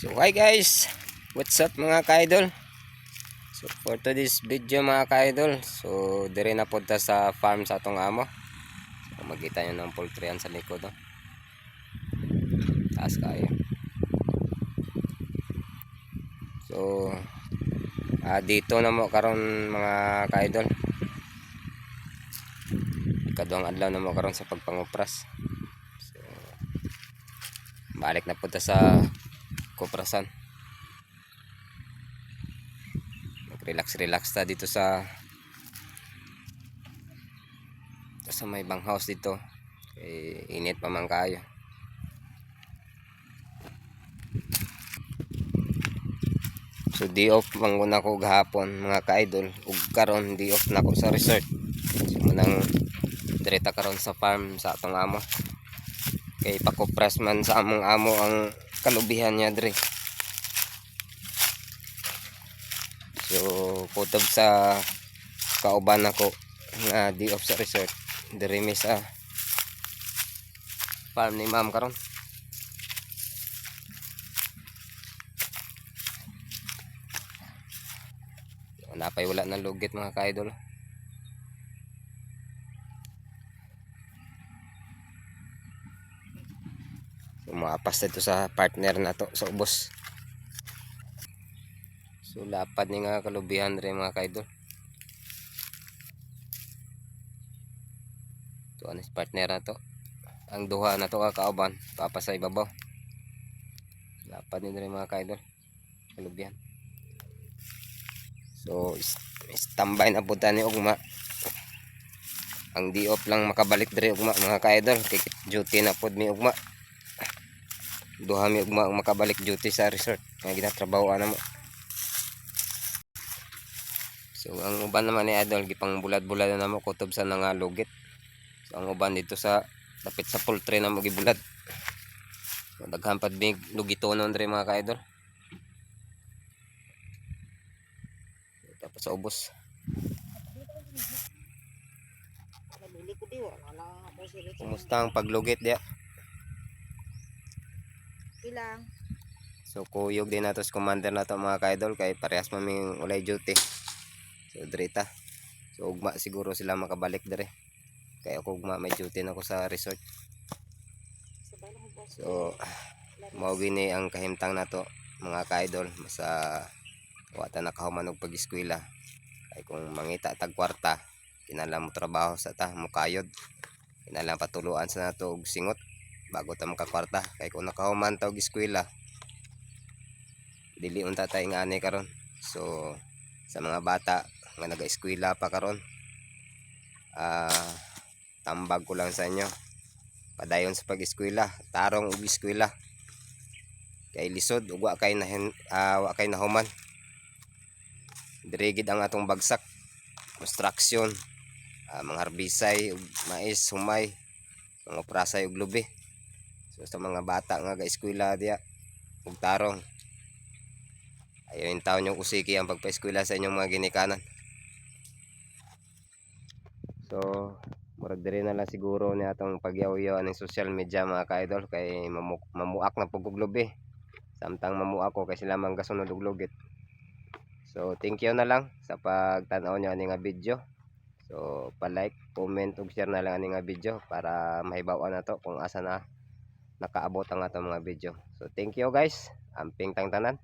So hi guys, what's up mga ka-idol? So for today's video mga ka-idol, so dire na punta sa farm sa atong amo. So makita nyo ng poultry yan sa likod, oh. Taas kayo. So dito na mo karon mga ka-idol. Ikaduhang adlaw na mo karon sa pagpangupras. So balik na punta sa kuprasan. Relax ta dito sa may bang house dito. Init pa man kayo. So di off manguna ko gahapon mga ka-idol, ug karon di off na ko sa resort. So manang direta karon sa farm sa atong amo. Kay pakupras man sa among amo ang kalubihan niya dire. So kutob sa kauban ako nga di off sa resort, dire mi sa farm ni ma'am karon. Napay wala ng lugit mga ka-idol. So maapas dito sa partner na to sa ubos. So lapad ni nga kalubihan rin mga ka-idol. So anis partner na to. Ang duha na to kauban papasay babaw. Lapad ni rin mga ka-idol. Kalubihan. So standby na punta ni ugma. Ang di-off lang makabalik diri ugma mga ka-idol. Kay duty na pod mi ugma. Duha mi ugma ang makabalik duty sa resort. Nga ginatrabahoan na mo. So ang uban naman ni idol gipang bulad-bulad na mo kutob sa nangalugit. So ang uban dito sa dapit sa poultry na mo gibulad. So daghan pad big lugitonon diri mga ka-idol. Tapos sa ubos. Kumusta ang paglugit dia? Ilang. So kuyog din nato sa commander na to mga ka-idol kay parehas maming ulay duty. So drita. So ugma siguro sila makabalik dire. Kaya ako ugma may duty na ako sa resort. So mao gini ang kahimtang nato mga ka-idol sa wata nakahuman og pag-eskwela. Kay kung mangita tag kwarta, kinahanglan mo trabaho sa ta mo kayod. Kinahanglan patuluan sa nato og singot bago ta makakwarta. Kay kung nakahuman ta og eskwela, dili unta tay ngani karon. So sa mga bata nga naga-eskwela pa karon, tambag ko lang sa inyo, padayon sa pag-eskwela, tarong og eskwela kay lisod ug wa kay nahuman. Dirigid ang atong bagsak, construction, mga harbisay ug mais, humay, mga prasay ug lubi. So sa mga bata nga ga-eskwela diya ug tarong, ayon taon yung usiki ang pagpa-eskwela sa inyong mga ginikanan. So murag diri na lang siguro ni atong pagyaw-yaw aning social media mga ka-idol kay mamuak na pug og lubi. Samtang mamuak ko kay sila man gasunod og lugit. So thank you na lang sa pagtan-aw nyo ani nga video. So pa-like, comment ug share na lang ani nga video para mahibaw-an nato kung asa na nakaabot ang atong mga video. So thank you guys. Amping tang tanan.